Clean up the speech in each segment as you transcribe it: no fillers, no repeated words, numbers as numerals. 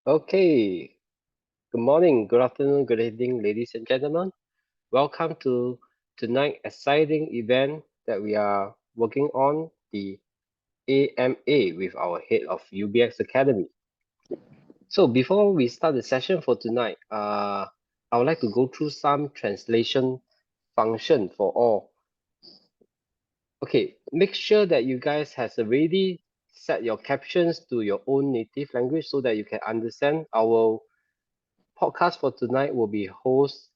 Okay, good morning, good afternoon, good evening, ladies and gentlemen. Welcome to tonight's exciting event that we are working on the AMA with our head of UBX Academy. So before we start the session for tonight, I would like to go through some translation function for all. Okay, make sure that you guys has already set your captions to your own native language so that you can understand. Our podcast for tonight will be host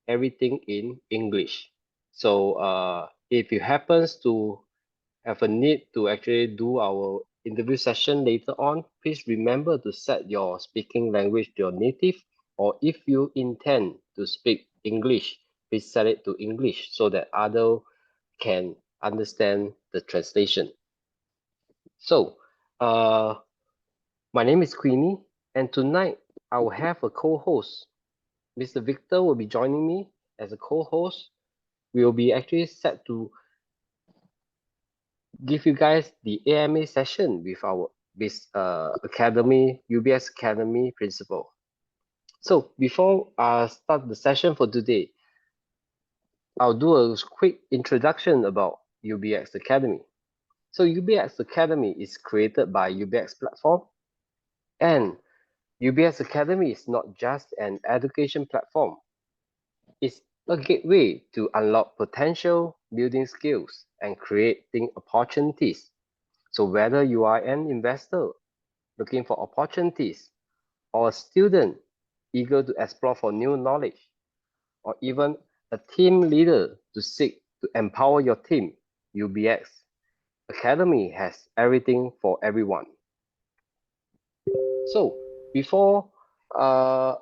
everything in English. So if you happens to have a need to actually do our interview session later on, please remember to set your speaking language to your native, or if you intend to speak English, please set it to English so that other can understand the translation. So my name is Queenie, and tonight I will have a co-host. Mr. Victor will be joining me as a co-host. We will be actually set to give you guys the AMA session with our Academy, UBS Academy principal. So before I start the session for today, I'll do a quick introduction about UBX Academy. So UBX Academy is created by UBX platform, and UBX Academy is not just an education platform. It's a gateway to unlock potential, building skills, and creating opportunities. So whether you are an investor looking for opportunities, or a student eager to explore for new knowledge, or even a team leader to seek to empower your team, UBX Academy has everything for everyone. So before uh,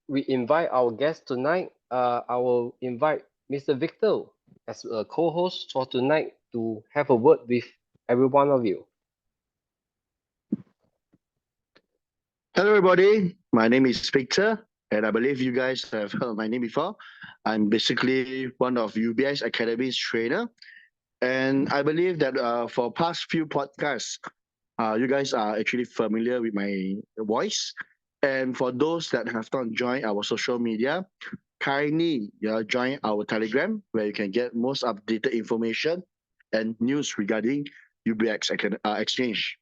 we invite our guest tonight, I will invite Mr. Victor as a co-host for tonight to have a word with every one of you. Hello, everybody. My name is Victor, and I believe you guys have heard my name before. I'm basically one of UBX Academy's trainer, and I believe that for past few podcasts, you guys are actually familiar with my voice. And for those that have not joined our social media, kindly join our Telegram where you can get most updated information and news regarding UBX Exchange.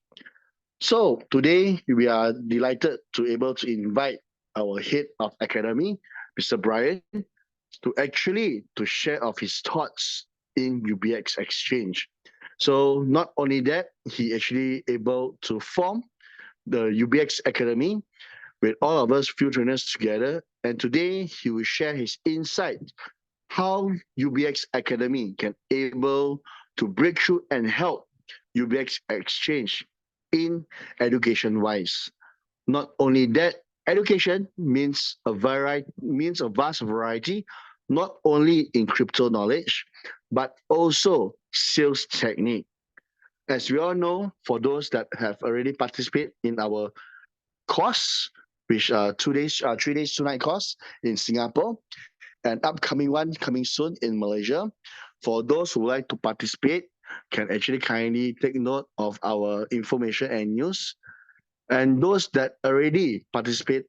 So today we are delighted to able to invite our head of academy, Mr. Brian, to actually to share of his thoughts in UBX Exchange. So not only that, he actually able to form the UBX Academy with all of us few trainers together. And today he will share his insight how UBX Academy can able to break through and help UBX Exchange in education wise. Not only that, education means a vast variety, not only in crypto knowledge, but also sales technique. As we all know, for those that have already participated in our course, which 2 days, 3 days, 2 night course in Singapore, and upcoming one coming soon in Malaysia. For those who like to participate, can actually kindly take note of our information and news. And those that already participate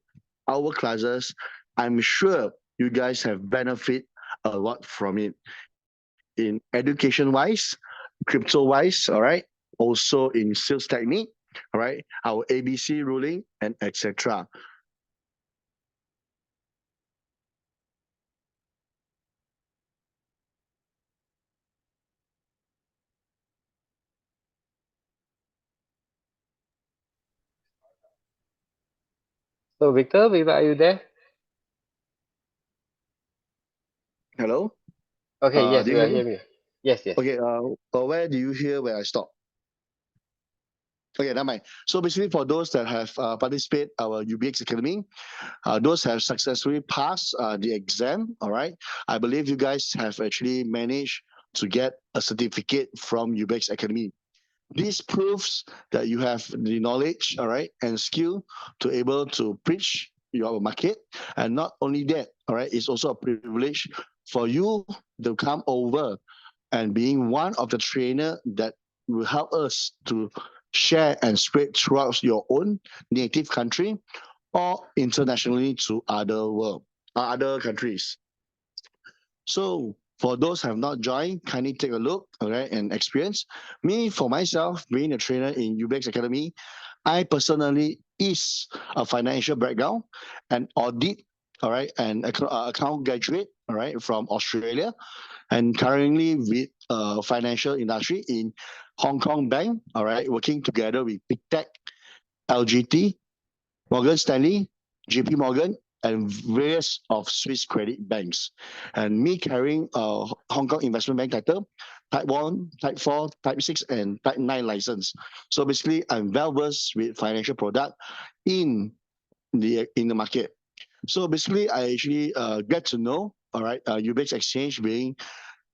our classes, I'm sure you guys have benefit a lot from it in education wise, crypto wise, all right, also in sales technique, all right, our ABC ruling and etc. So Victor, are you there? Hello, Okay, yes, do you we are hear me? hearing you. Yes, yes. Okay, where do you hear where I stop? Okay, never mind. So basically, for those that have participated our UBX Academy, those have successfully passed the exam. All right, I believe you guys have actually managed to get a certificate from UBX Academy. This proves that you have the knowledge, all right, and skill to able to preach your market. And not only that, all right, it's also a privilege for you to come over and being one of the trainer that will help us to share and spread throughout your own native country or internationally to other countries. So for those who have not joined, kindly take a look, all right, and experience. Me, for myself, being a trainer in UBX Academy, I personally is a financial background, an audit, all right, and account graduate, all right, from Australia, and currently with financial industry in Hong Kong Bank, all right, working together with Big Tech, LGT, Morgan Stanley, JP Morgan, and various of Swiss credit banks. And me carrying a Hong Kong investment bank title, Type 1, Type 4, Type 6, and Type 9 license. So basically, I'm well versed with financial product in the market. So basically, I actually get to know, all right, UBX Exchange being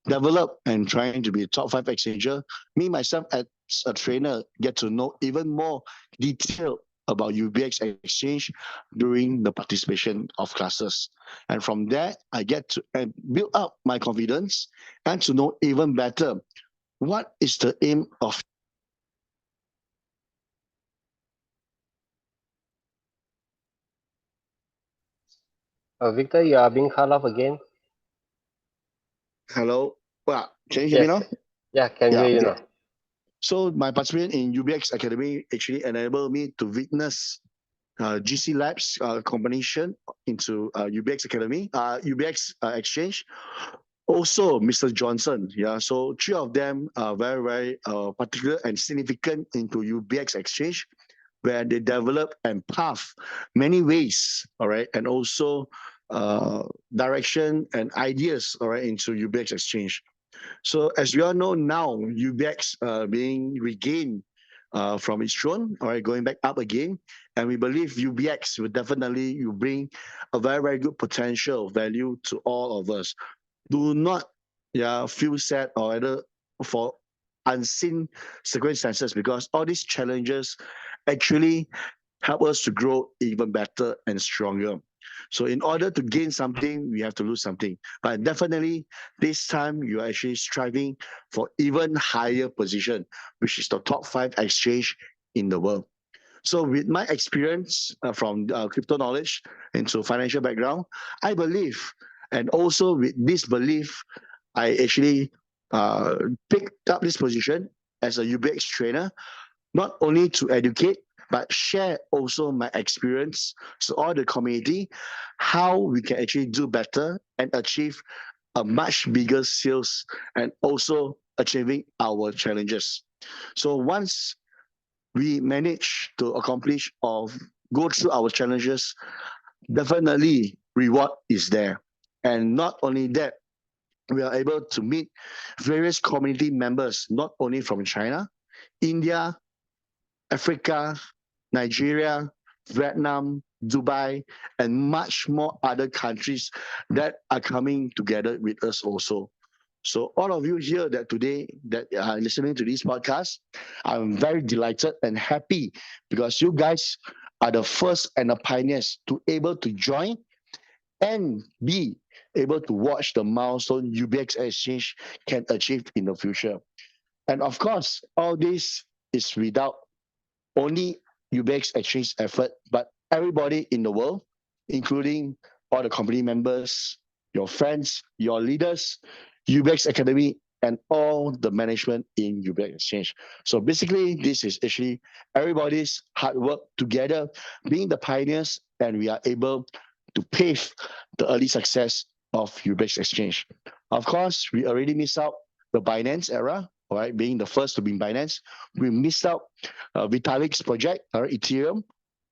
develop and trying to be a top five exchanger. Me myself as a trainer get to know even more detail about UBX exchange during the participation of classes. And from there, I get to and build up my confidence and to know even better what is the aim of. Victor, you are being cut off again. Hello, well, can you hear me Yes. now? Yeah, can Yeah. hear you Okay. now. So my participation in UBX Academy actually enabled me to witness GC Labs combination into UBX Academy, UBX Exchange. Also, Mr. Johnson. Yeah, so three of them are very particular and significant into UBX Exchange, where they develop and path many ways. All right, and also uh, direction and ideas. All right, into UBX Exchange. So as we all know now, UBX being regained from its throne, all right, going back up again, and we believe UBX will definitely you bring a very good potential value to all of us. Do not feel sad or either for unseen circumstances because all these challenges actually help us to grow even better and stronger. So in order to gain something, we have to lose something. But definitely this time you are actually striving for even higher position, which is the top five exchange in the world. So with my experience from crypto knowledge into financial background, I believe, and also with this belief, I actually uh, picked up this position as a UBX trainer, not only to educate, but share also my experience to all the community, how we can actually do better and achieve a much bigger sales and also achieving our challenges. So once we manage to accomplish or go through our challenges, definitely reward is there. And not only that, we are able to meet various community members, not only from China, India, Africa, Nigeria, Vietnam, Dubai, and much more other countries that are coming together with us also. So all of you here that today that are listening to this podcast, I'm very delighted and happy because you guys are the first and the pioneers to able to join and be able to watch the milestone UBX Exchange can achieve in the future. And of course, all this is without only UBX Exchange effort, but everybody in the world, including all the company members, your friends, your leaders, UBX Academy, and all the management in UBX Exchange. So basically, this is actually everybody's hard work together, being the pioneers, and we are able to pave the early success of UBX Exchange. Of course, we already missed out the Binance era, all right, being the first to be in Binance. We missed out Vitalik's project, all right, Ethereum.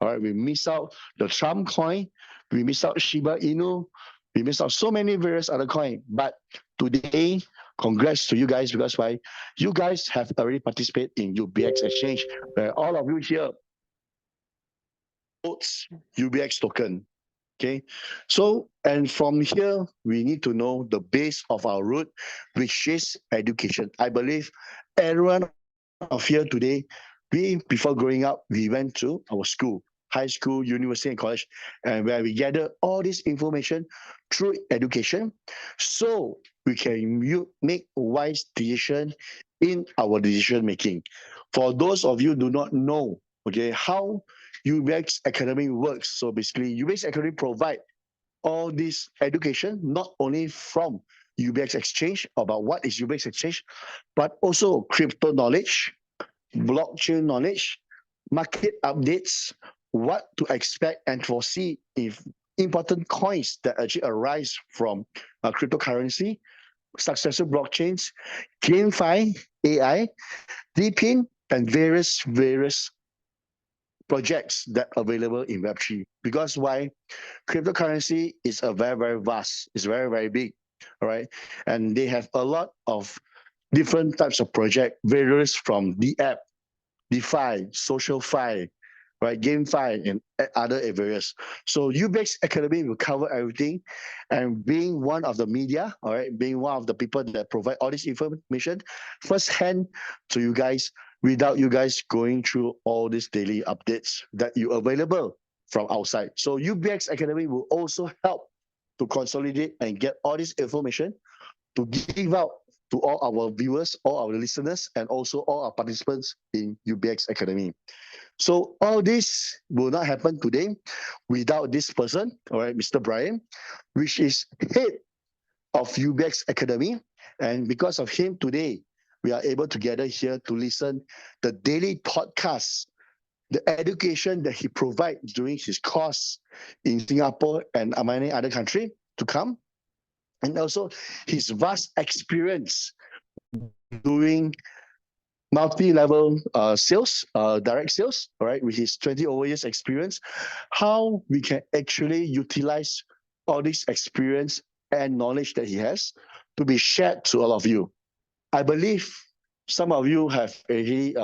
All right, we missed out the Trump coin. We missed out Shiba Inu. We missed out so many various other coins. But today, congrats to you guys because why? You guys have already participated in UBX Exchange, where all of you here votes UBX token. Okay, so and from here we need to know the base of our root, which is education. I believe everyone of here today, we before growing up, we went to our school, high school, university, and college, and where we gather all this information through education, so we can make wise decision in our decision making. For those of you do not know, okay, how UBX Academy works. So basically, UBX Academy provide all this education, not only from UBX Exchange about what is UBX Exchange, but also crypto knowledge, blockchain knowledge, market updates, what to expect and foresee if important coins that actually arise from cryptocurrency, successful blockchains, GameFi, AI, DeepIn, and various projects that are available in Web3. Because why? Cryptocurrency is a very vast, it's very big, all right? And they have a lot of different types of project, various from the app, DeFi, social fi, right, GameFi, and other areas. So UBX Academy will cover everything, and being one of the media, all right, being one of the people that provide all this information firsthand to you guys, without you guys going through all these daily updates that you available from outside. So UBX Academy will also help to consolidate and get all this information to give out to all our viewers, all our listeners, and also all our participants in UBX Academy. So all this will not happen today without this person, all right, Mr. Brian, which is head of UBX Academy. And because of him today, we are able to gather here to listen the daily podcast, the education that he provides during his course in Singapore and many other country to come, and also his vast experience doing multi-level sales, direct sales, all right, with his 20 over years experience, how we can actually utilize all this experience and knowledge that he has to be shared to all of you. I believe some of you have already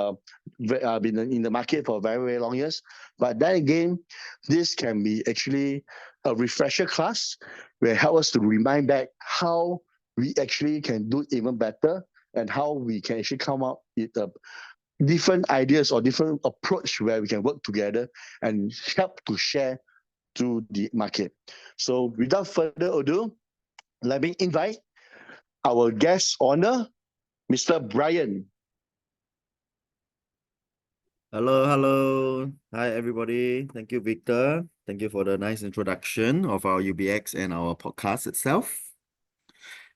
been in the market for very long years, but then again, this can be actually a refresher class where help us to remind back how we actually can do even better and how we can actually come up with different ideas or different approach where we can work together and help to share to the market. So without further ado, let me invite our guest honor, Mr. Brian. Hello. Hi, everybody. Thank you, Victor. Thank you for the nice introduction of our UBX and our podcast itself.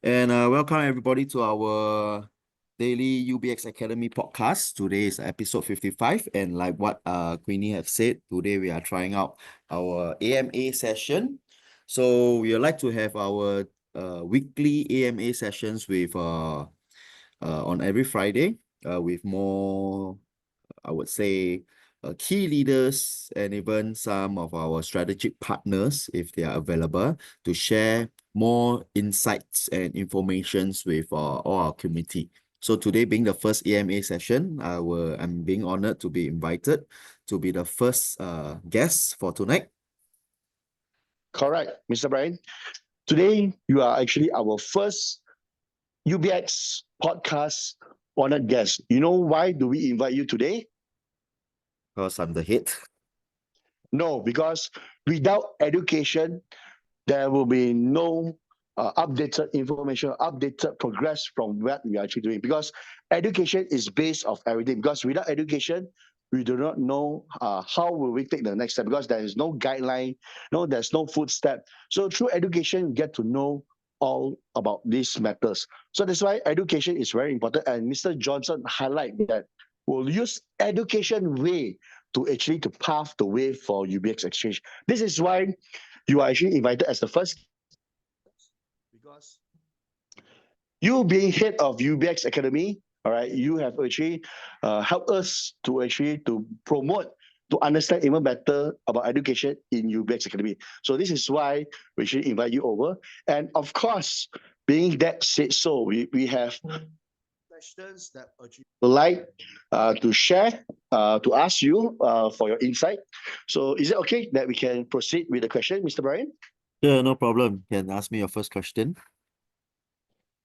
And welcome everybody to our daily UBX Academy podcast. Today is episode 55. And like what Queenie have said, today we are trying out our AMA session. So we would like to have our weekly AMA sessions with on every Friday with more, I would say, key leaders and even some of our strategic partners, if they are available, to share more insights and informations with all our community. So today being the first AMA session, I'm being honored to be invited to be the first guest for tonight. Correct, Mr. Brian. Today, you are actually our first UBX podcast honored guest. You know why do we invite you today? Because I'm the head. No, because without education, there will be no updated information, updated progress from what we are actually doing. Because education is base of everything. Because without education, we do not know how will we take the next step. Because there is no guideline, no, there's no footstep. So through education, we get to know all about these matters. So that's why education is very important. And Mr. Johnson highlight that we'll use education way to actually to path the way for UBX exchange. This is why you are actually invited as the first because you being head of UBX Academy, all right, you have actually helped us to actually to promote to understand even better about education in UBX Academy. So this is why we should invite you over. And of course, being that said, so we have questions that actually would like to share, to ask you for your insight. So is it okay that we can proceed with the question, Mr. Brian? Yeah, no problem. You can ask me your first question.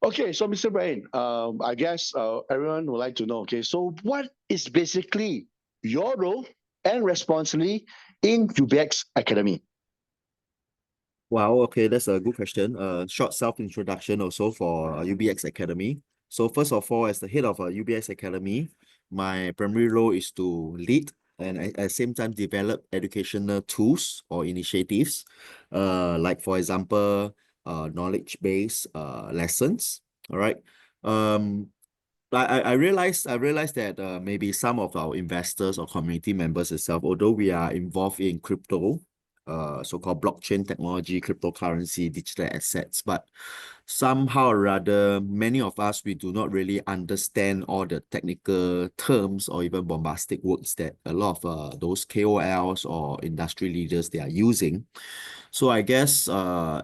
Okay, so Mr. Brian, I guess everyone would like to know. Okay, so what is basically your role and responsibility in UBX Academy? Wow, okay, that's a good question. Short self-introduction also for UBX Academy. So first of all, as the head of UBX Academy, my primary role is to lead and at the same time develop educational tools or initiatives, like for example, knowledge-based lessons. All right. Um, I realized that maybe some of our investors or community members itself, although we are involved in crypto, so-called blockchain technology, cryptocurrency, digital assets, but somehow or rather, many of us, we do not really understand all the technical terms or even bombastic words that a lot of those KOLs or industry leaders they are using. So I guess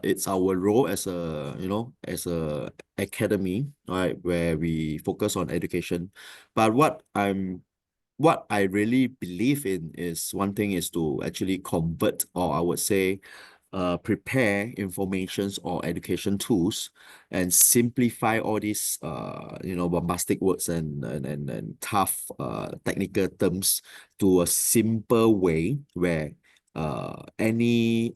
it's our role as a academy, right, where we focus on education. But what I really believe in is one thing is to actually convert, or I would say prepare informations or education tools and simplify all these bombastic words and tough technical terms to a simple way where any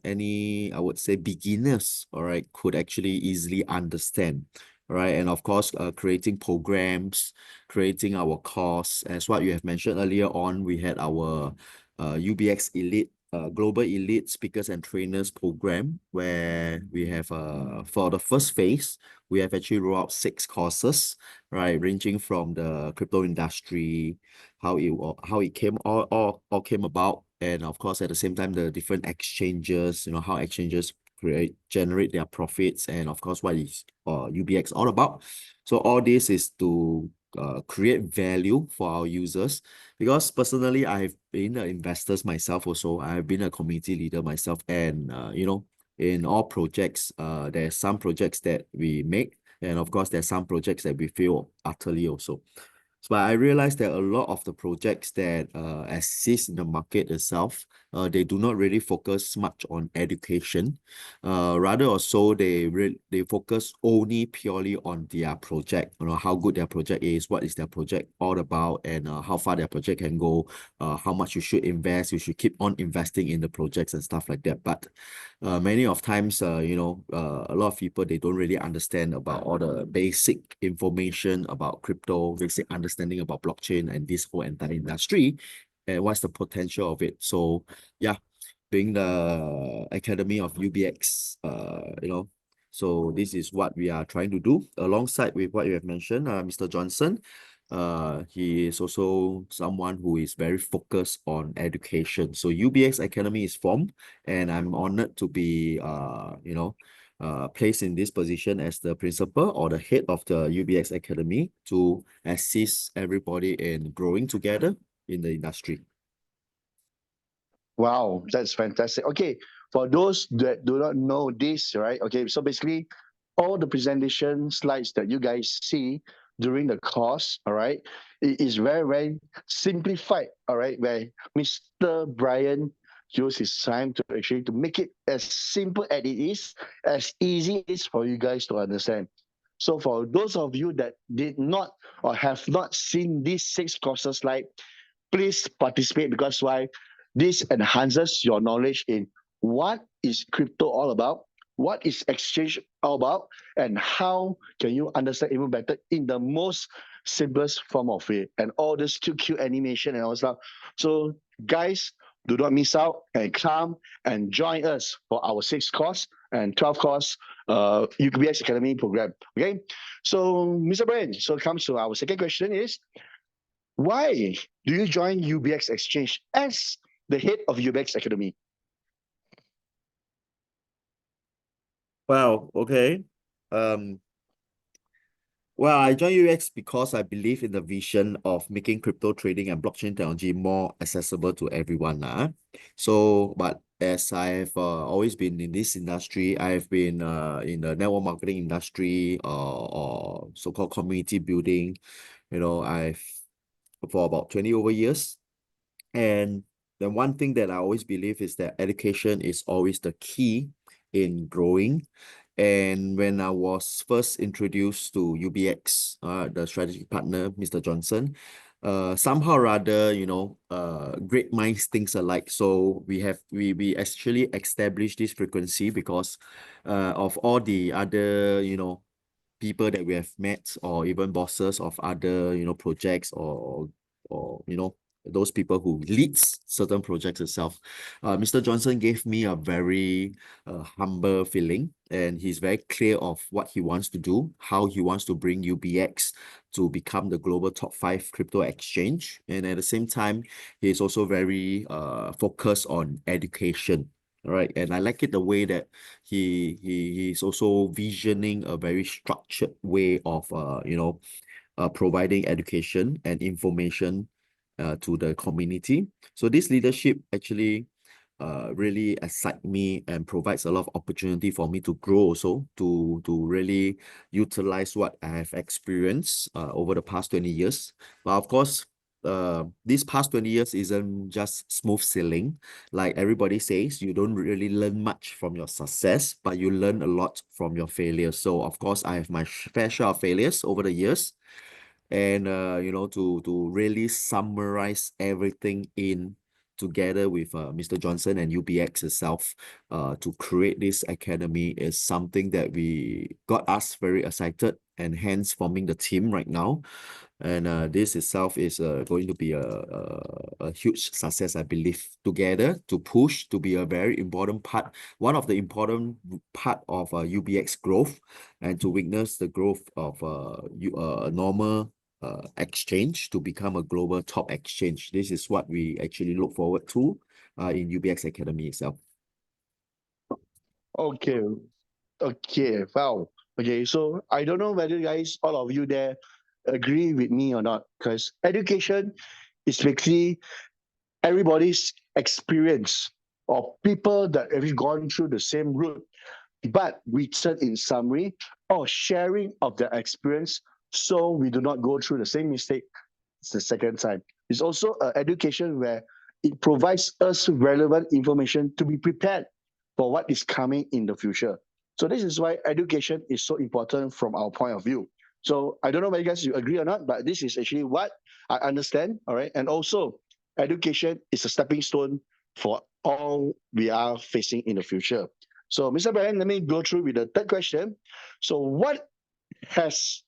I would say beginners, all right, could actually easily understand. Right. And of course, creating programs, creating our course, as what you have mentioned earlier on, we had our UBX Elite Global Elite Speakers and Trainers program, where we have for the first phase, we have actually rolled out 6 courses, right, ranging from the crypto industry, how it came all came about, and of course at the same time the different exchanges, how exchanges generate their profits, and of course what is UBX all about. So all this is to create value for our users, because personally I've been an investor myself also. I've been a community leader myself, and in all projects, there's some projects that we make, and of course there's some projects that we fail utterly also. But I realized that a lot of the projects that exist in the market itself, they do not really focus much on education. Rather or so, they focus only purely on their project, how good their project is, what is their project all about, and how far their project can go, how much you should invest, you should keep on investing in the projects and stuff like that. But many of times, a lot of people, they don't really understand about all the basic information about crypto, basic understanding about blockchain and this whole entire industry, and what's the potential of it. So yeah, being the Academy of UBX, so this is what we are trying to do alongside with what you have mentioned, Mr. Johnson. He is also someone who is very focused on education. So UBX Academy is formed, and I'm honored to be placed in this position as the principal or the head of the UBX Academy to assist everybody in growing together in the industry. Wow, that's fantastic. Okay, for those that do not know this, right? Okay, so basically, all the presentation slides that you guys see during the course, all right, it is very, very simplified, all right, where Mr. Brian used his time to actually to make it as simple as it is, as easy as for you guys to understand. So for those of you that did not or have not seen these 6 courses slide, please participate, because why? This enhances your knowledge in what is crypto all about, what is exchange all about, and how can you understand even better in the most simplest form of it, and all this QQ animation and all stuff. So guys, do not miss out and come and join us for our 6 course and 12 course UBX Academy program. Okay, so Mr. Brian, so comes to our second question is, why do you join UBX Exchange as the head of UBX Academy? Wow, okay. Um, well, I joined UX because I believe in the vision of making crypto trading and blockchain technology more accessible to everyone. So, but as I have always been in this industry, I've been in the network marketing industry, or so-called community building, I've for about 20 over years. And the one thing that I always believe is that education is always the key in growing. And when I was first introduced to UBX, the strategic partner, Mr. Johnson, somehow or rather, great minds think alike. So we actually established this frequency because of all the other, people that we have met, or even bosses of other, projects or or those people who leads certain projects itself. Mr. Johnson gave me a very humble feeling, and he's very clear of what he wants to do, how he wants to bring UBX to become the global top 5 crypto exchange. And at the same time, he's also very focused on education. All right. And I like it the way that he's also visioning a very structured way of providing education and information to the community. So this leadership actually really excite me and provides a lot of opportunity for me to grow also, to really utilize what I have experienced over the past 20 years. But of course, these past 20 years isn't just smooth sailing. Like everybody says, you don't really learn much from your success, but you learn a lot from your failures. So of course, I have my fair share of failures over the years, and to really summarize everything in together with Mr. Johnson and UBX itself to create this academy is something that we got us very excited, and hence forming the team right now. And this itself is going to be a huge success, I believe, together to push to be a very important part, one of the important part of UBX growth, and to witness the growth of a normal exchange to become a global top exchange. This is what we actually look forward to in UBX Academy itself. Okay. Okay. Wow. Okay. So I don't know whether guys, all of you there, agree with me or not, because education is basically everybody's experience or people that have gone through the same route, but written in summary or sharing of their experience so we do not go through the same mistake the second time. It's also an education where it provides us relevant information to be prepared for what is coming in the future. So this is why education is so important from our point of view. So I don't know whether you guys you agree or not, but this is actually what I understand. All right. And also education is a stepping stone for all we are facing in the future. So Mr. Brian, let me go through with the third question. So what has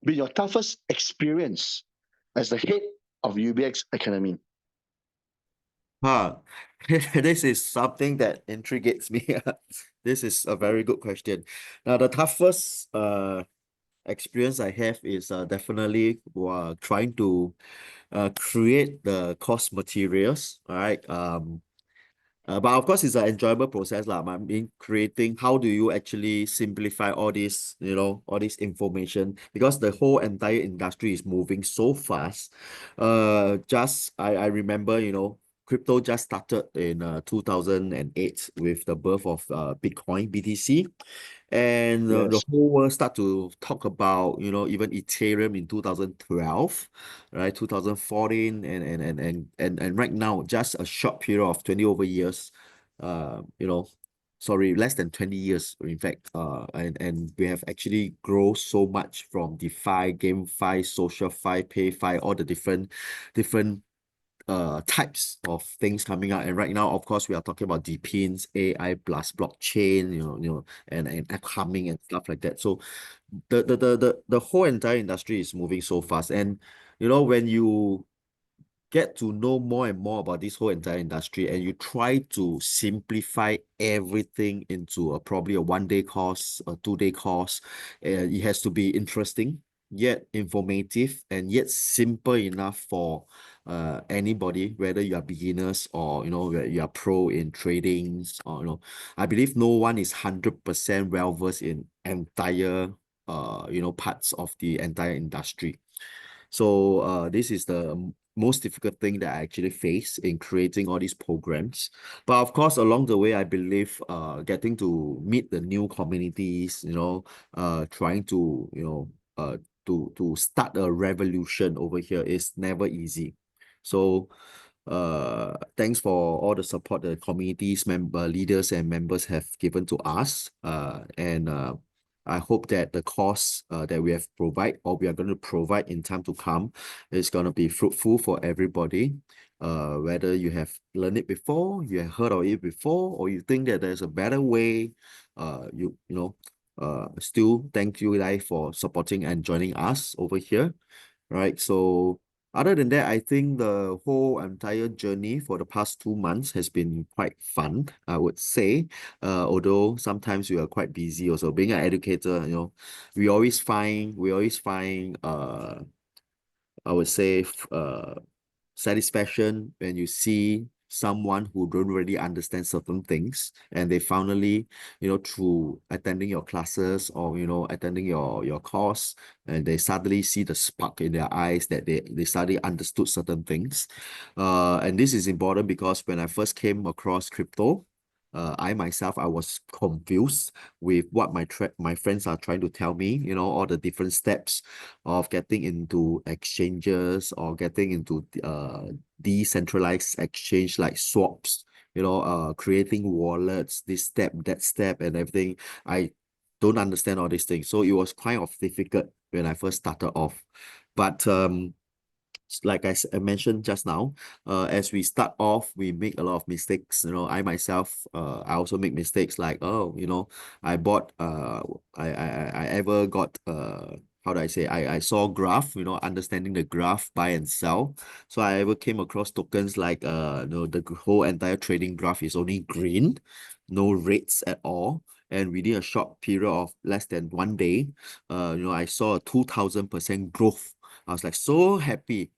been your toughest experience as the head of UBX Academy? This is something that intrigues me. This is a very good question. Now, the toughest experience I have is definitely trying to create the course materials, all right? But of course, it's an enjoyable process, lah. I mean, creating, how do you actually simplify all this, all this information? Because the whole entire industry is moving so fast. I remember, crypto just started in 2008 with the birth of Bitcoin, BTC. And the Yes. whole world start to talk about, even Ethereum in 2012, right? 2014, and right now, just a short period of 20 over years, uh, you know, sorry, less than 20 years, in fact, and we have actually grown so much from DeFi, GameFi, SocialFi, PayFi, all the different types of things coming out. And right now, of course, we are talking about DePINs, AI plus blockchain, and upcoming and stuff like that. So the whole entire industry is moving so fast. And when you get to know more and more about this whole entire industry, and you try to simplify everything into probably a 1 day course, a 2 day course. It has to be interesting, yet informative, and yet simple enough for anybody, whether you are beginners or whether you are pro in tradings, or I believe no one is 100% well versed in entire parts of the entire industry. So this is the most difficult thing that I actually face in creating all these programs. But of course, along the way, I believe getting to meet the new communities, trying to, to start a revolution over here is never easy. So thanks for all the support the communities member leaders and members have given to us. And I hope that the course that we have provide, or we are going to provide in time to come, is going to be fruitful for everybody. Whether you have learned it before, you have heard of it before, or you think that there's a better way, still thank you guys for supporting and joining us over here. Right. So Other than that, I think the whole entire journey for the past 2 months has been quite fun, I would say. Although sometimes we are quite busy also. Being an educator, we always find I would say satisfaction when you see someone who don't really understand certain things and they finally, through attending your classes or, attending your course, and they suddenly see the spark in their eyes that they suddenly understood certain things. And this is important because when I first came across crypto, I myself, I was confused with what my friends are trying to tell me, all the different steps of getting into exchanges or getting into decentralized exchange like swaps, creating wallets, this step, that step, and everything. I don't understand all these things. So it was kind of difficult when I first started off. But like I mentioned just now, as we start off, we make a lot of mistakes. I myself, I also make mistakes like, oh, I bought, I ever got, how do I say, I saw graph, understanding the graph, buy and sell. So I ever came across tokens like, the whole entire trading graph is only green, no reds at all. And within a short period of less than 1 day, I saw a 2000% growth. I was like so happy,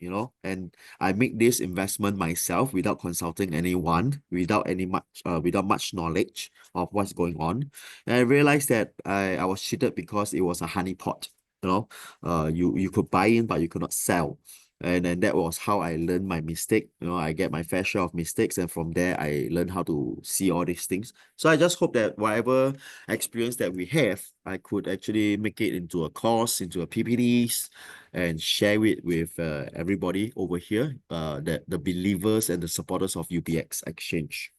and I make this investment myself without consulting anyone, without much knowledge of what's going on. And I realized that I was cheated because it was a honeypot. You could buy in, but you could not sell. And then that was how I learned my mistake. I get my fair share of mistakes, and from there I learned how to see all these things. So I just hope that whatever experience that we have, I could actually make it into a course, into a PPTs, and share it with everybody over here, the believers and the supporters of UBX Exchange.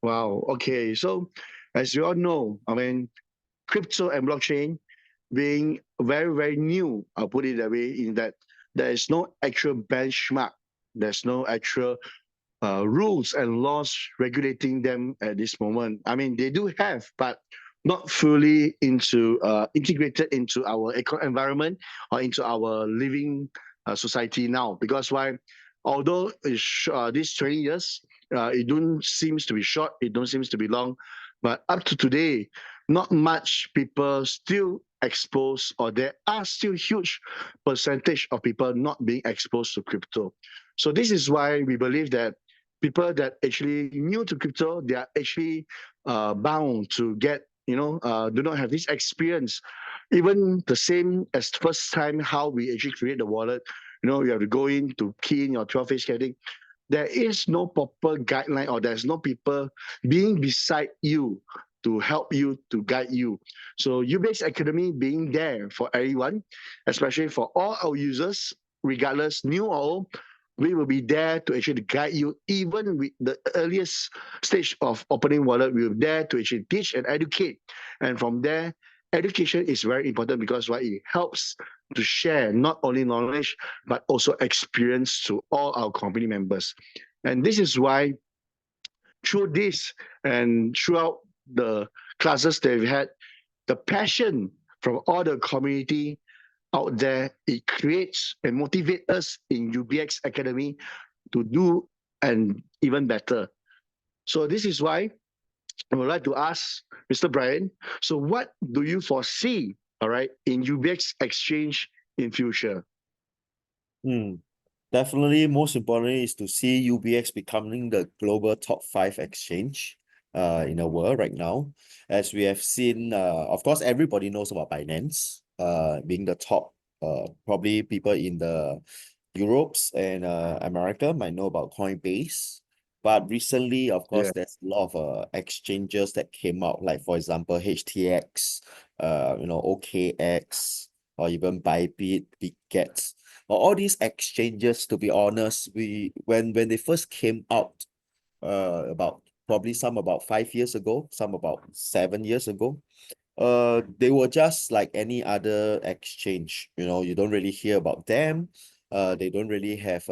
Wow. Okay. So, as you all know, I mean, crypto and blockchain being very, very new, I'll put it that way, in that there is no actual benchmark, there's no actual rules and laws regulating them at this moment. I mean, they do have, but not fully integrated into our environment or into our living society now. Because why? Although these 20 years, it don't seems to be short, it don't seems to be long, but up to today, not much people still exposed, or there are still huge percentage of people not being exposed to crypto. So this is why we believe that people that actually new to crypto, they are actually bound to get, do not have this experience. Even the same as first time how we actually create the wallet, you have to go in to key in your 12-face heading. There is no proper guideline, or there's no people being beside you to help you, to guide you. So UBX Academy being there for everyone, especially for all our users, regardless new or old, we will be there to actually guide you. Even with the earliest stage of opening wallet, we will there to actually teach and educate. And from there, education is very important because why? It helps to share not only knowledge but also experience to all our company members. And this is why through this and throughout the classes that we've had, the passion from all the community out there, it creates and motivates us in UBX Academy to do and even better. So this is why I would like to ask Mr. Brian, so what do you foresee, all right, in UBX Exchange in future? Hmm. Definitely, most importantly is to see UBX becoming the global top 5 exchange in the world right now. As we have seen, of course, everybody knows about Binance being the top. Probably people in the Europes and America might know about Coinbase. But recently, of course, Yeah. there's a lot of exchanges that came out, like for example, HTX, OKX, or even Bybit, BitGet, or all these exchanges. To be honest, when they first came out, about probably some about 5 years ago, some about 7 years ago, they were just like any other exchange. You don't really hear about them. They don't really have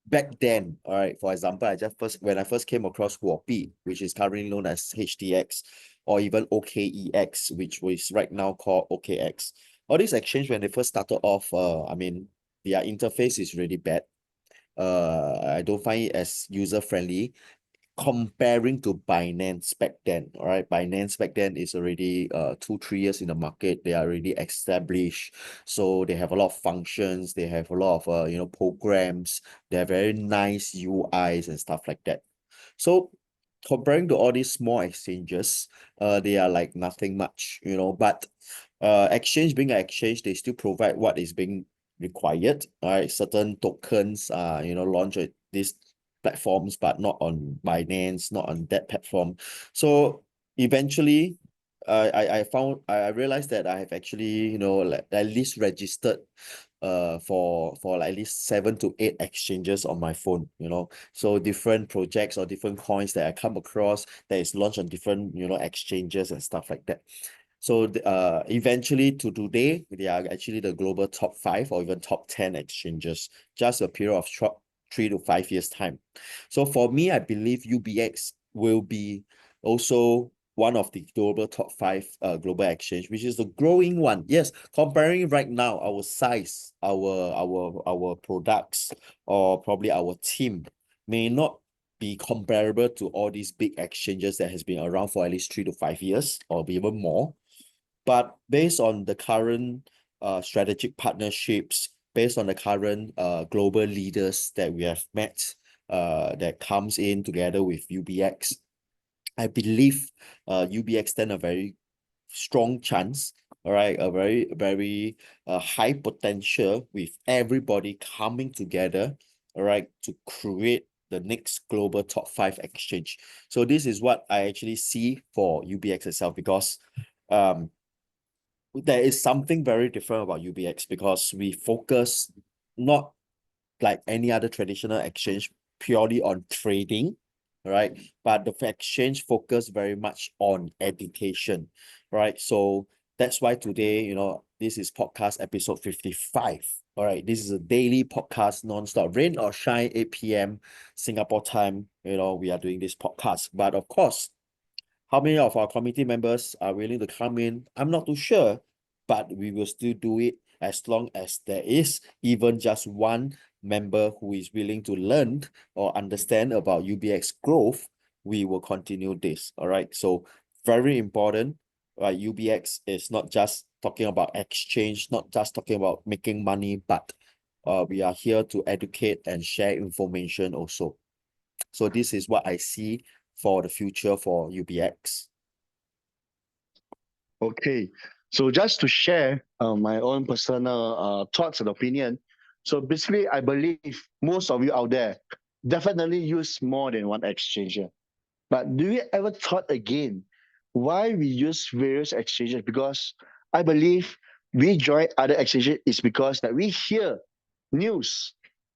back then. All right, for example, when I first came across Huobi, which is currently known as HTX, or even OKEX, which was right now called OKX. all these exchange when they first started off, I mean, their interface is really bad. I don't find it as user friendly comparing to Binance back then. All right, Binance back then is already 2-3 years in the market. They are already established, so they have a lot of functions. They have a lot of programs. They have very nice UIs and stuff like that. So comparing to all these small exchanges, they are like nothing much, but exchange being an exchange, they still provide what is being required. All right, certain tokens are, launched at these platforms, but not on Binance, not on that platform. So eventually, I realized that I have actually, like at least registered for like at least 7 to 8 exchanges on my phone, so different projects or different coins that I come across that is launched on different, exchanges and stuff like that. So eventually to today, they are actually the global top 5 or even top 10 exchanges, just a period of short 3 to 5 years time. So for me, I believe UBX will be also one of the global top 5 global exchange, which is the growing one. Yes, comparing right now, our size, our products, or probably our team may not be comparable to all these big exchanges that has been around for at least 3 to 5 years or even more. But based on the current strategic partnerships, based on the current global leaders that we have met, that comes in together with UBX, I believe UBX stand a very strong chance, all right, a very, very high potential with everybody coming together, all right, to create the next global top 5 exchange. So this is what I actually see for UBX itself, because there is something very different about UBX, because we focus not like any other traditional exchange purely on trading, right? But the exchange focus very much on education, right? So that's why today, this is podcast episode 55. All right, this is a daily podcast, non-stop, rain or shine, 8 p.m. Singapore time. We are doing this podcast. But of course, how many of our committee members are willing to come in? I'm not too sure, but we will still do it as long as there is even just one member who is willing to learn or understand about UBX growth. We will continue this. All right. So very important. Right. UBX is not just talking about exchange, not just talking about making money, but we are here to educate and share information also. So this is what I see for the future for UBX. Okay, so just to share my own personal thoughts and opinion. So basically, I believe most of you out there definitely use more than one exchanger. But do you ever thought again why we use various exchanges? Because I believe we join other exchanges is because that we hear news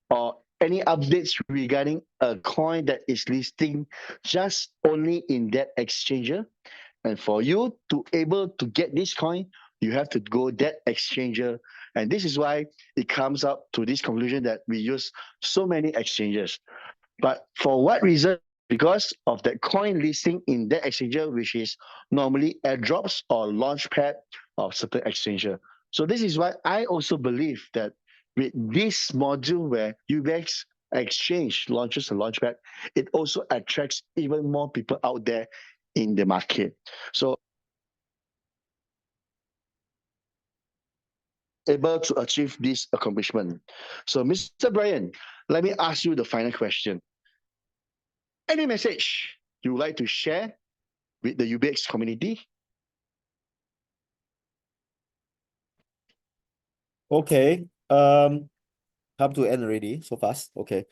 or any updates regarding a coin that is listing just only in that exchanger. And for you to able to get this coin, you have to go that exchanger. And this is why it comes up to this conclusion that we use so many exchanges. But for what reason? Because of that coin listing in that exchanger, which is normally airdrops or launchpad of certain exchanger. So this is why I also believe that with this module where UBX Exchange launches a launchpad, it also attracts even more people out there in the market. So able to achieve this accomplishment. So Mr. Brian, let me ask you the final question. Any message you would like to share with the UBX community? Okay. Come to end already so fast. Okay.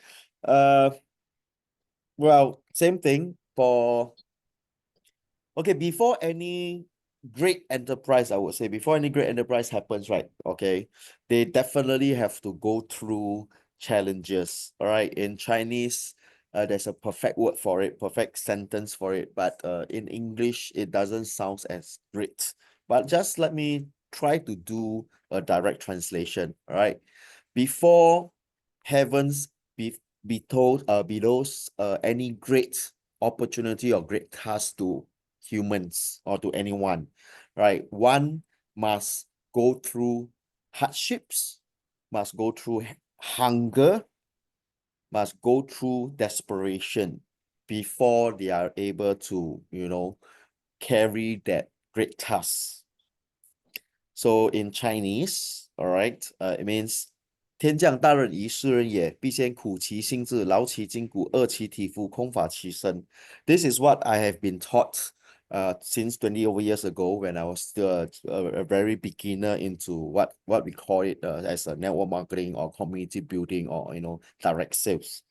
Well, same thing for okay, before any great enterprise, I would say, before any great enterprise happens, right? Okay, they definitely have to go through challenges. All right. In Chinese, there's a perfect word for it, perfect sentence for it, but in English, it doesn't sound as great. But just let me try to do a direct translation. All right. Before heavens be told belows any great opportunity or great task to humans or to anyone, right? One must go through hardships, must go through hunger, must go through desperation before they are able to, carry that great task. So in Chinese, all right, it means 天降大任于斯人也，必先苦其心志，劳其筋骨，饿其体肤，空乏其身. This is what I have been taught since 20 over years ago when I was still a very beginner into what we call it as a network marketing or community building or direct sales.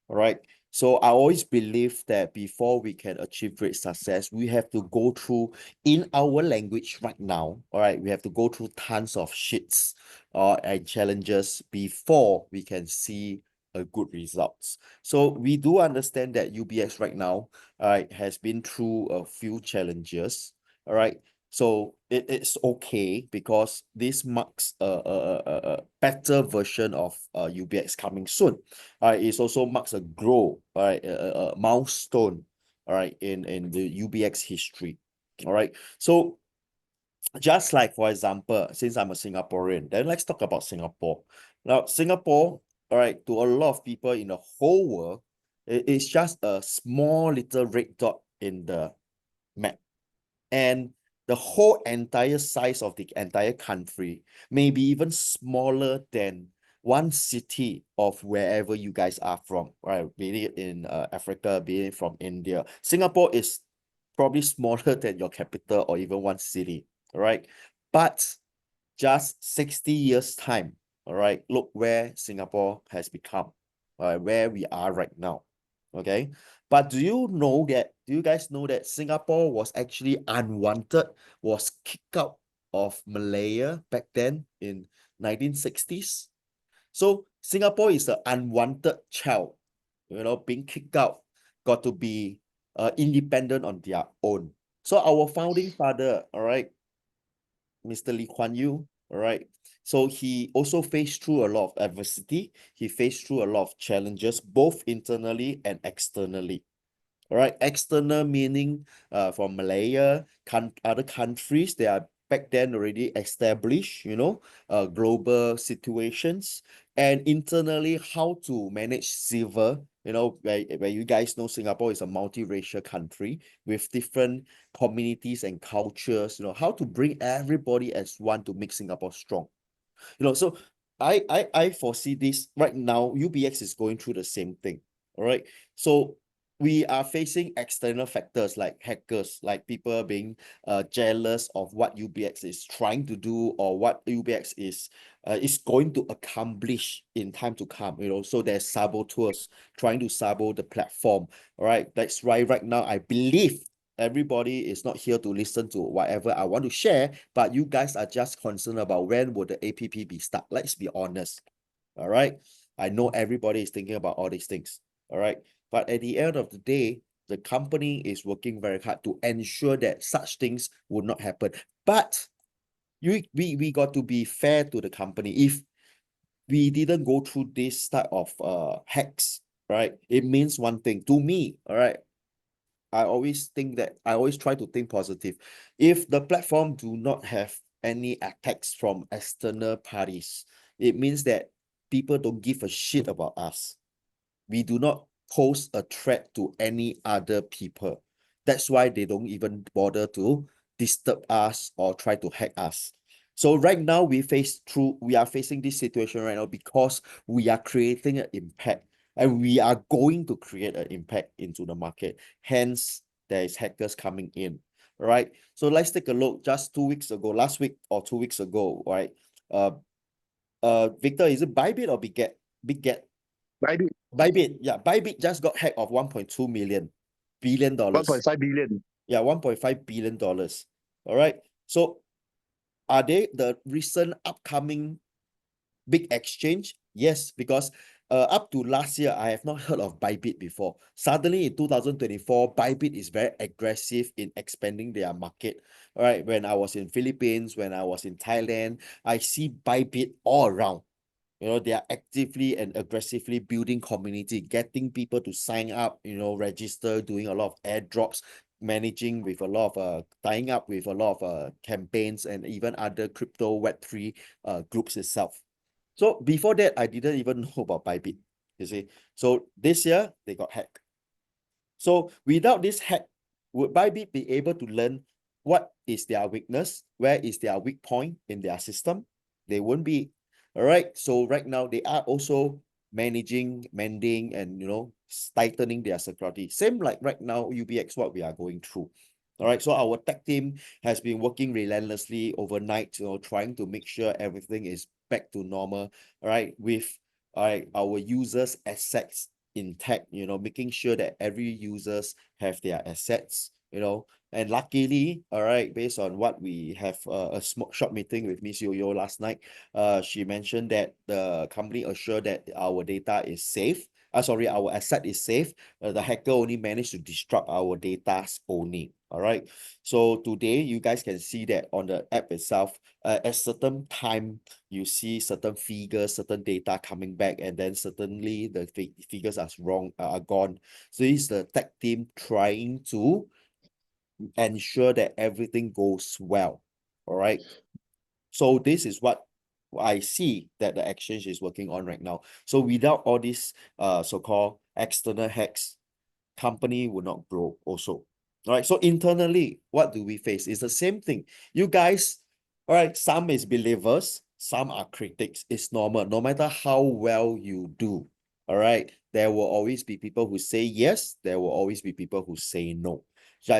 All right. So I always believe that before we can achieve great success, we have to go through, in our language right now, all right, we have to go through tons of shits and challenges before we can see a good results. So we do understand that UBX right now, all right, has been through a few challenges, all right. So it's okay because this marks a better version of UBX coming soon. It also marks a growth, a milestone, all right, in the UBX history. All right. So just like, for example, since I'm a Singaporean, then let's talk about Singapore. Now, Singapore, all right, to a lot of people in the whole world, it's just a small little red dot in the map. And the whole entire size of the entire country may be even smaller than one city of wherever you guys are from, right? Be it in Africa, be it from India. Singapore is probably smaller than your capital or even one city, right? But just 60 years time, all right, look where Singapore has become, where we are right now, okay? But do you guys know that Singapore was actually unwanted, was kicked out of Malaya back then in 1960s? So Singapore is an unwanted child, being kicked out, got to be independent on their own. So our founding father, all right, Mr. Lee Kuan Yew, all right. So he also faced through a lot of adversity. He faced through a lot of challenges, both internally and externally. All right, external meaning from Malaya, other countries, they are back then already established, global situations, and internally how to manage civil, where you guys know Singapore is a multiracial country with different communities and cultures, how to bring everybody as one to make Singapore strong. So I foresee this right now. UBX is going through the same thing. All right. So we are facing external factors like hackers, like people being jealous of what UBX is trying to do or what UBX is going to accomplish in time to come. So there's saboteurs trying to sabotage the platform. All right. That's why right now I believe everybody is not here to listen to whatever I want to share, but you guys are just concerned about when will the APP be start. Let's be honest. All right. I know everybody is thinking about all these things. All right. But at the end of the day, the company is working very hard to ensure that such things would not happen. But we got to be fair to the company. If we didn't go through this type of hacks, right? It means one thing to me, all right. I always try to think positive. If the platform do not have any attacks from external parties, it means that people don't give a shit about us. We do not pose a threat to any other people. That's why they don't even bother to disturb us or try to hack us. So right now we are facing this situation right now because we are creating an impact and we are going to create an impact into the market. Hence, there is hackers coming in. Right. So let's take a look. Just 2 weeks ago, last week or 2 weeks ago, right? Victor, is it Bybit or Biget? Biget. Maybe Bybit, yeah, Bybit just got hacked of 1.2 billion dollars. 1.5 billion. Yeah, $1.5 billion. All right. So are they the recent upcoming big exchange? Yes, because up to last year, I have not heard of Bybit before. Suddenly in 2024, Bybit is very aggressive in expanding their market. All right. When I was in Philippines, when I was in Thailand, I see Bybit all around. They are actively and aggressively building community, getting people to sign up, register, doing a lot of airdrops, managing with a lot of tying up with a lot of campaigns and even other crypto Web3 groups itself. So before that, I didn't even know about Bybit, you see. So this year, they got hacked. So without this hack, would Bybit be able to learn what is their weakness, where is their weak point in their system? They won't be. All right. So right now they are also managing, mending, and tightening their security. Same like right now, UBX, what we are going through. All right. So our tech team has been working relentlessly overnight, trying to make sure everything is back to normal. All right, with our users' assets intact, making sure that every users have their assets, and luckily, all right, based on what we have a small short meeting with Miss Yo-Yo last night, she mentioned that the company assured that our data is safe. Sorry, our asset is safe. The hacker only managed to disrupt our data only. All right. So today you guys can see that on the app itself, at certain time you see certain figures, certain data coming back, and then certainly the figures are wrong, are gone. So it's the tech team trying to ensure that everything goes well. All right. So this is what I see that the exchange is working on right now. So without all these so-called external hacks, company will not grow also. All right. So internally, what do we face? It's the same thing. You guys, all right, some is believers, some are critics. It's normal. No matter how well you do, all right, there will always be people who say yes, there will always be people who say no.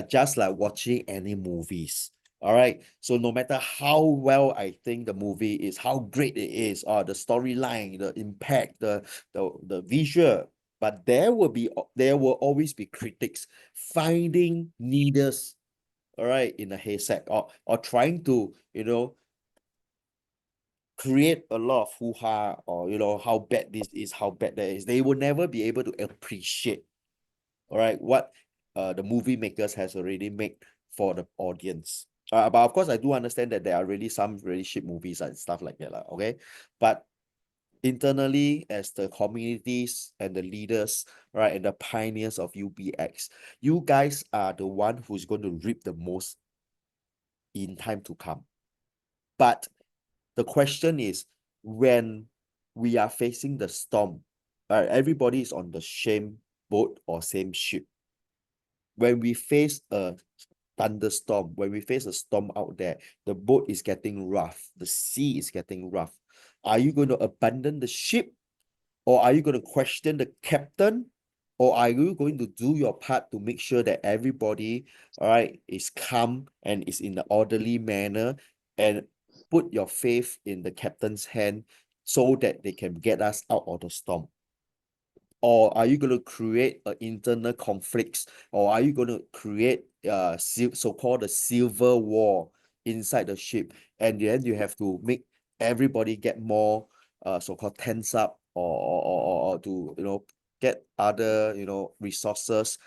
Just like watching any movies. All right. So no matter how well I think the movie is, how great it is, or the storyline, the impact, the visual, but there will always be critics finding needles, all right, in a haystack, or trying to create a lot of hoo-ha, or how bad this is, how bad that is. They will never be able to appreciate, all right, what the movie makers has already made for the audience. But of course, I do understand that there are really some really shit movies and stuff like that, okay? But internally, as the communities and the leaders, right, and the pioneers of UBX, you guys are the one who's going to reap the most in time to come. But the question is, when we are facing the storm, everybody is on the same boat or same ship. When we face a thunderstorm, when we face a storm out there, the boat is getting rough, the sea is getting rough. Are you going to abandon the ship, or are you going to question the captain, or are you going to do your part to make sure that everybody, all right, is calm and is in an orderly manner, and put your faith in the captain's hand so that they can get us out of the storm? Or are you going to create internal conflicts, or are you going to create so-called the silver war inside the ship, and then you have to make everybody get more so-called tense up, or to get other resources,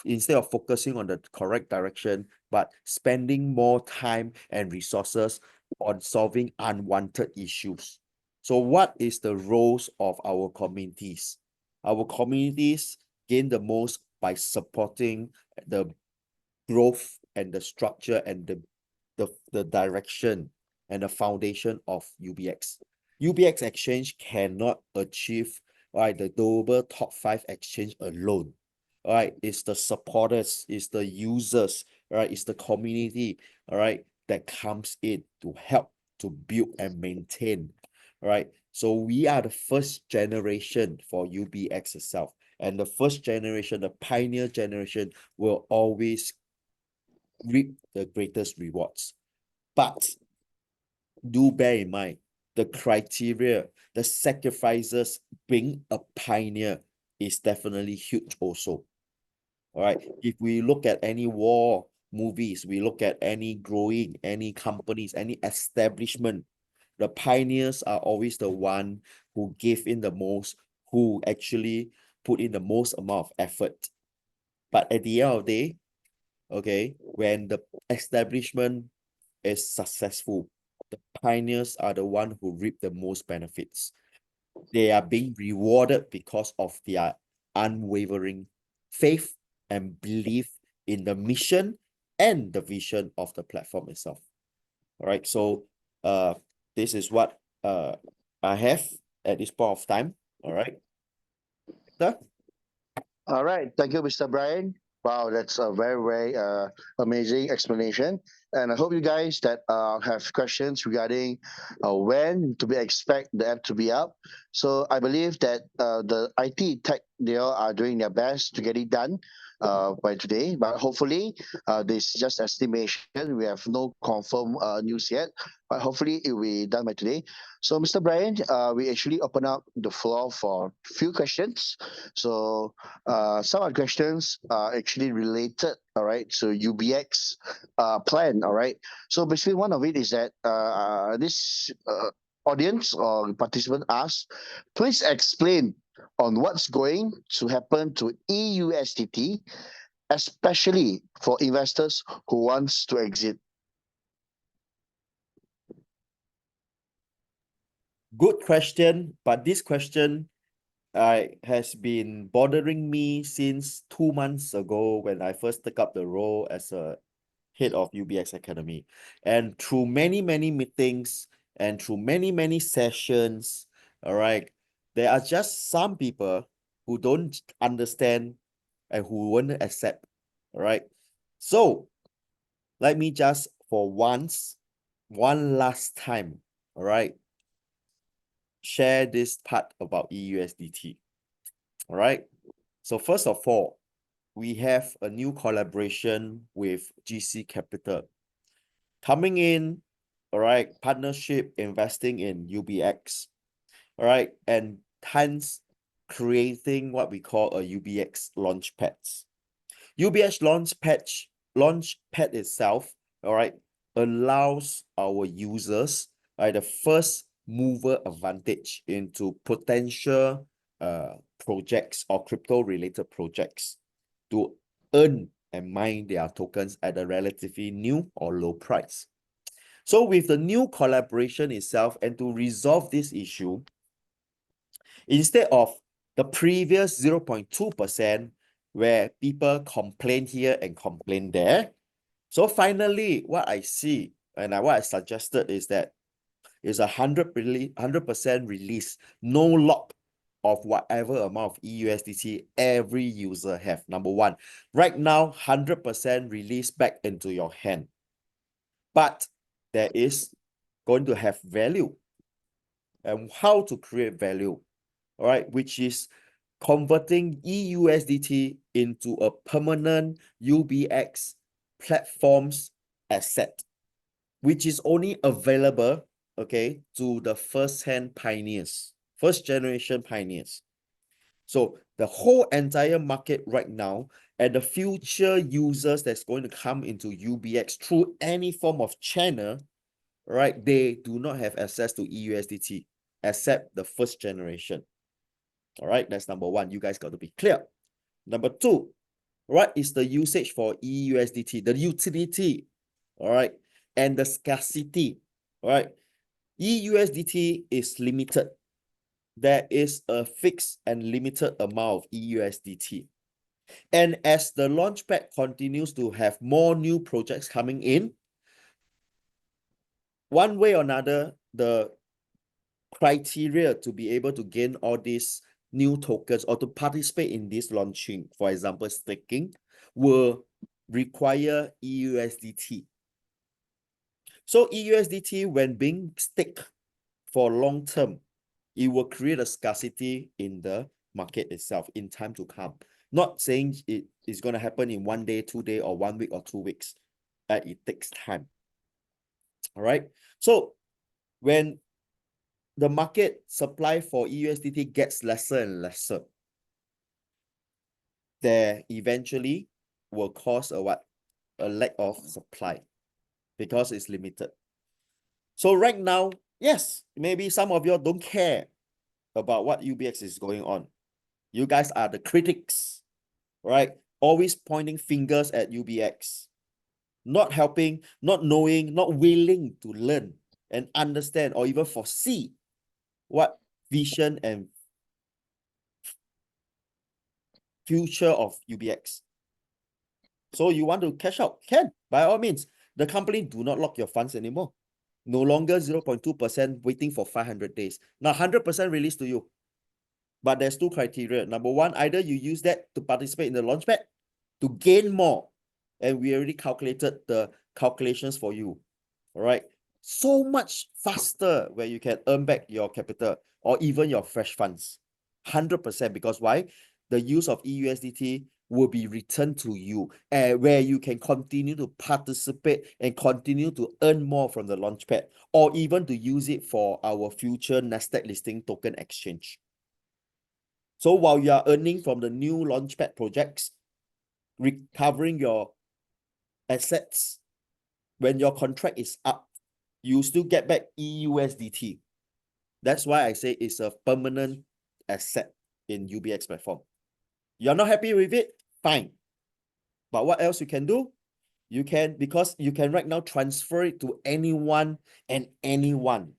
instead of focusing on the correct direction, but spending more time and resources on solving unwanted issues? So what is the roles of our communities? Our communities gain the most by supporting the growth and the structure and the direction and the foundation of UBX. UBX exchange cannot achieve, right, the global top 5 exchange alone. All right, it's the supporters, it's the users, right, it's the community, all right, that comes in to help to build and maintain. All right, so we are the first generation for UBX itself, and the first generation, the pioneer generation, will always reap the greatest rewards. But do bear in mind the criteria, the sacrifices being a pioneer is definitely huge also. All right. If we look at any war movies, we look at any growing, any companies, any establishment, the pioneers are always the one who give in the most, who actually put in the most amount of effort. But at the end of the day, okay, when the establishment is successful, the pioneers are the one who reap the most benefits. They are being rewarded because of their unwavering faith and belief in the mission and the vision of the platform itself. All right, so this is what I have at this point of time. All right, Victor? All right. Thank you, Mr. Brian. Wow, that's a very, very amazing explanation. And I hope you guys that have questions regarding when to be expect the app to be up. So I believe that the IT tech they all are doing their best to get it done by today. But hopefully, this is just estimation. We have no confirm news yet. But hopefully, it will be done by today. So, Mr. Brian, we actually open up the floor for few questions. So some of the questions are actually related, all right, to UBX plan, all right. So basically, one of it is that this audience or participant asks, please explain on what's going to happen to EUSDT, especially for investors who wants to exit. Good question, but this question has been bothering me since 2 months ago when I first took up the role as a head of UBX Academy. And through many, many meetings and through many, many sessions, all right, there are just some people who don't understand and who won't accept, all right? So let me just for once, one last time, all right, share this part about EUSDT, all right? So first of all, we have a new collaboration with GC Capital coming in, all right, partnership investing in UBX, all right, and hence creating what we call a UBX launchpads. UBX launchpad itself, all right, allows our users, right, the first mover advantage into potential projects or crypto related projects to earn and mine their tokens at a relatively new or low price. So with the new collaboration itself and to resolve this issue, instead of the previous 0.2% where people complain here and complain there, so finally what I see and what I suggested is that is 100% release, no lock of whatever amount of EUSDT every user have. Number one, right now 100% release back into your hand, but there is going to have value and how to create value, all right, which is converting EUSDT into a permanent UBX platforms asset, which is only available, okay, to the first-hand pioneers, first generation pioneers. So the whole entire market right now and the future users that's going to come into UBX through any form of channel, right, they do not have access to EUSDT except the first generation. All right, that's number one. You guys got to be clear. Number two, what is the usage for EUSDT? The utility, all right, and the scarcity, all right. EUSDT is limited. There is a fixed and limited amount of EUSDT. And as the Launchpad continues to have more new projects coming in, one way or another, the criteria to be able to gain all these new tokens or to participate in this launching, for example, staking, will require EUSDT. So EUSDT, when being staked for long term, it will create a scarcity in the market itself in time to come. Not saying it is going to happen in 1 day, 2 days, or 1 week or 2 weeks. It takes time. All right. So when the market supply for EUSDT gets lesser and lesser, there eventually will cause a what? A lack of supply because it's limited. So right now, yes, maybe some of you don't care about what UBX is going on. You guys are the critics, right? Always pointing fingers at UBX, not helping, not knowing, not willing to learn and understand or even foresee what vision and future of UBX. So you want to cash out? Can, by all means. The company do not lock your funds anymore. No longer 0.2% waiting for 500 days. Now 100% release to you. But there's two criteria. Number one, either you use that to participate in the launchpad to gain more. And we already calculated the calculations for you. All right. So much faster where you can earn back your capital or even your fresh funds. 100%. Because why? The use of EUSDT will be returned to you, where you can continue to participate and continue to earn more from the launchpad, or even to use it for our future Nasdaq listing token exchange. So while you are earning from the new launchpad projects, recovering your assets, when your contract is up, you still get back EUSDT. That's why I say it's a permanent asset in UBX platform. You're not happy with it? Fine. But what else you can do? You can, because you can right now transfer it to anyone and anyone.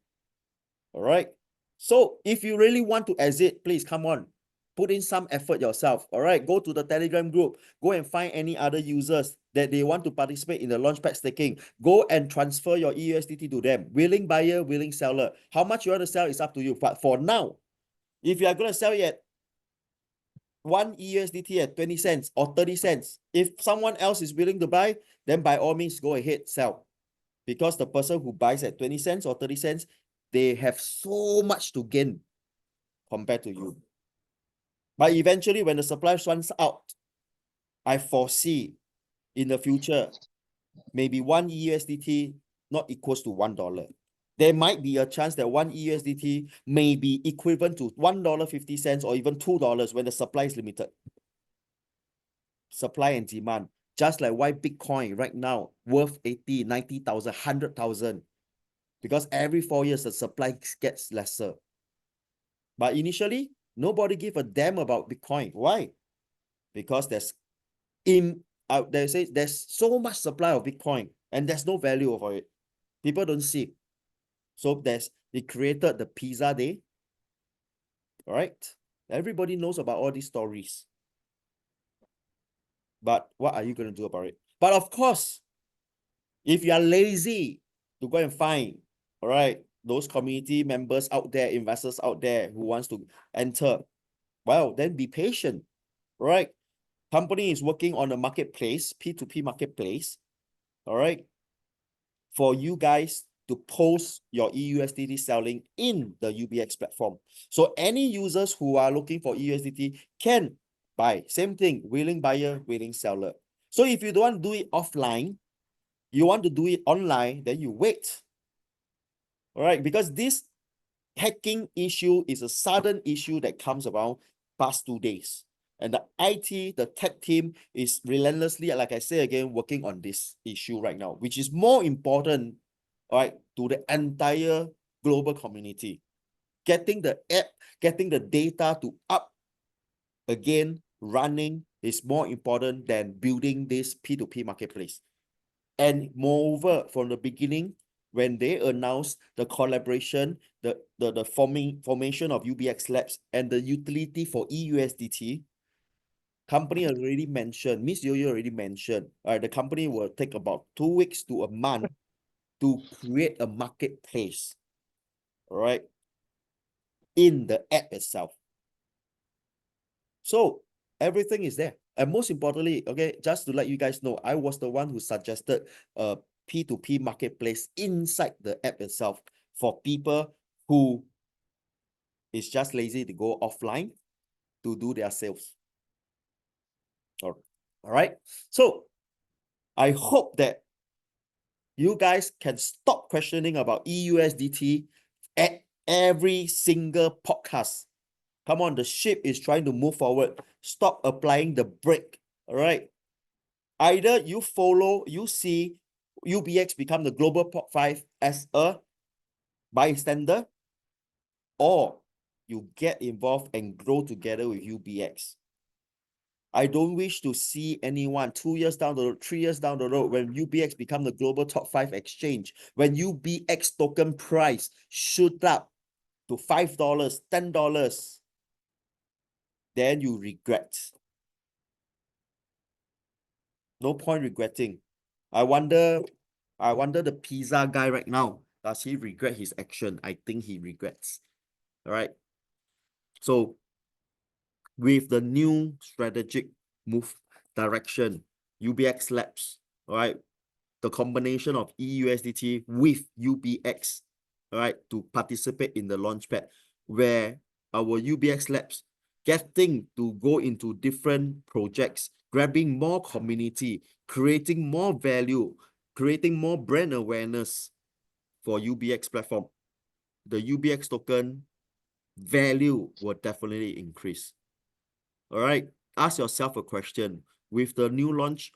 All right. So if you really want to exit, please come on. Put in some effort yourself. All right. Go to the Telegram group. Go and find any other users that they want to participate in the launchpad staking. Go and transfer your EUSDT to them. Willing buyer, willing seller. How much you want to sell is up to you. But for now, if you are going to sell it at 1 EUSDT at 20 cents or 30 cents, if someone else is willing to buy, then by all means, go ahead, sell. Because the person who buys at 20 cents or 30 cents, they have so much to gain compared to you. But eventually, when the supply runs out, I foresee in the future, maybe 1 USDT not equals to $1. There might be a chance that 1 USDT may be equivalent to $1.50 or even $2 when the supply is limited. Supply and demand. Just like why Bitcoin right now worth 80, 90,000, 100,000. Because every 4 years, the supply gets lesser. But initially, nobody gave a damn about Bitcoin. There's so much supply of Bitcoin and there's no value for it. People don't see. So they created the pizza day. All right. Everybody knows about all these stories. But what are you going to do about it? But of course, if you are lazy to go and find, all right, those community members out there, investors out there who wants to enter, well, then be patient, right? Company is working on a marketplace, P2P marketplace, all right, for you guys to post your EUSDT selling in the UBX platform. So any users who are looking for EUSDT can buy. Same thing, willing buyer, willing seller. So if you don't want to do it offline, you want to do it online, then you wait. All right, because this hacking issue is a sudden issue that comes around past 2 days. And the IT, the tech team is relentlessly, like I say again, working on this issue right now, which is more important, all right, to the entire global community. Getting the app, getting the data to up again, running is more important than building this P2P marketplace. And moreover, from the beginning, when they announced the collaboration, the formation of UBX Labs and the utility for EUSDT, company already mentioned, Miss Yo-Yo already mentioned, the company will take about 2 weeks to a month to create a marketplace, all right, in the app itself. So everything is there. And most importantly, okay, just to let you guys know, I was the one who suggested a P2P marketplace inside the app itself for people who is just lazy to go offline to do their sales. All right. So I hope that you guys can stop questioning about EUSDT at every single podcast. Come on, the ship is trying to move forward. Stop applying the brake. All right. Either you see UBX become the global top 5 as a bystander, or you get involved and grow together with UBX. I don't wish to see anyone 2 years down the road, 3 years down the road, when UBX become the global top 5 exchange, when UBX token price shoot up to $5, $10, then you regret. No point regretting. I wonder the pizza guy right now, does he regret his action? I think he regrets. All right. So with the new strategic move direction, UBX Labs, all right, the combination of EUSDT with UBX, all right, to participate in the launchpad, where our UBX Labs getting to go into different projects, grabbing more community, creating more value, creating more brand awareness for UBX platform. The UBX token value will definitely increase. All right, ask yourself a question. With the new launch,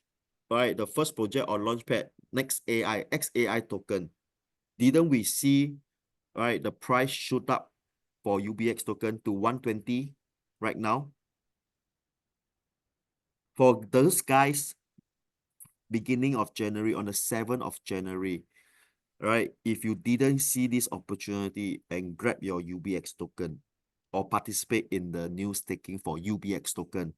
all right, the first project on Launchpad, next AI, XAI token, didn't we see, all right, the price shoot up for UBX token to 120 right now? For those guys, beginning of January, on the 7th of January, right, if you didn't see this opportunity and grab your UBX token or participate in the new staking for UBX token,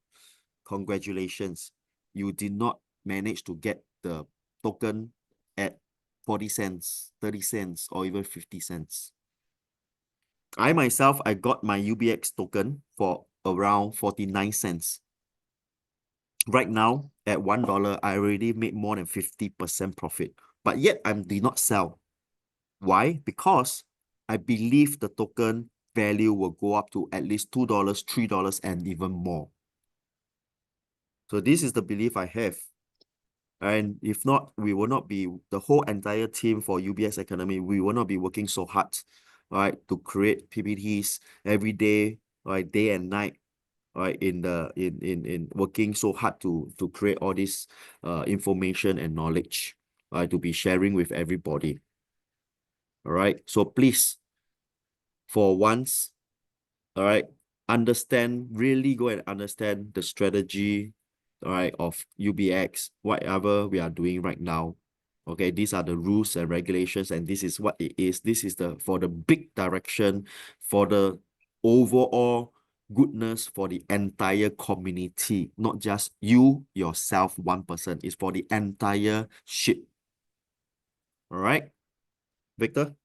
congratulations, you did not manage to get the token at 40 cents, 30 cents, or even 50 cents. I myself, I got my UBX token for around 49 cents. Right now, at $1, I already made more than 50% profit, but yet I did not sell. Why? Because I believe the token value will go up to at least $2, $3, and even more. So this is the belief I have. And if not, we will not be, the whole entire team for UBS Academy, we will not be working so hard, right, to create PPTs every day, right, day and night, right, in working so hard to create all this information and knowledge, right, to be sharing with everybody. All right. So please, for once, all right, really go and understand the strategy, all right, of UBX, whatever we are doing right now. Okay, these are the rules and regulations, and this is what it is. This is for the big direction, for the overall goodness for the entire community, not just you, yourself, one person. It's for the entire ship. All right, Victor?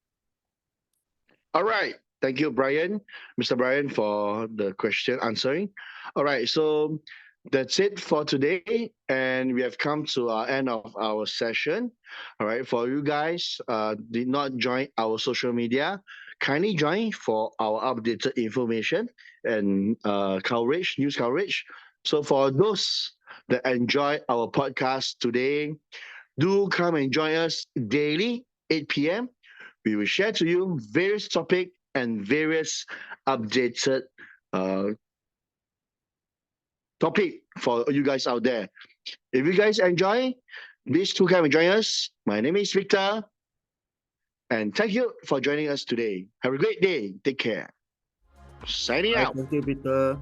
All right. Thank you, Brian, Mr. Brian, for the question answering. All right. So that's it for today. And we have come to our end of our session. All right. For you guys did not join our social media, kindly join for our updated information and coverage, news coverage. So for those that enjoy our podcast today, do come and join us daily, 8 p.m. We will share to you various topic and various updated uh, topic for you guys out there. If you guys enjoy, please do come and join us. My name is Victor, and thank you for joining us today. Have a great day. Take care. Signing Bye. out. Thank you, Victor.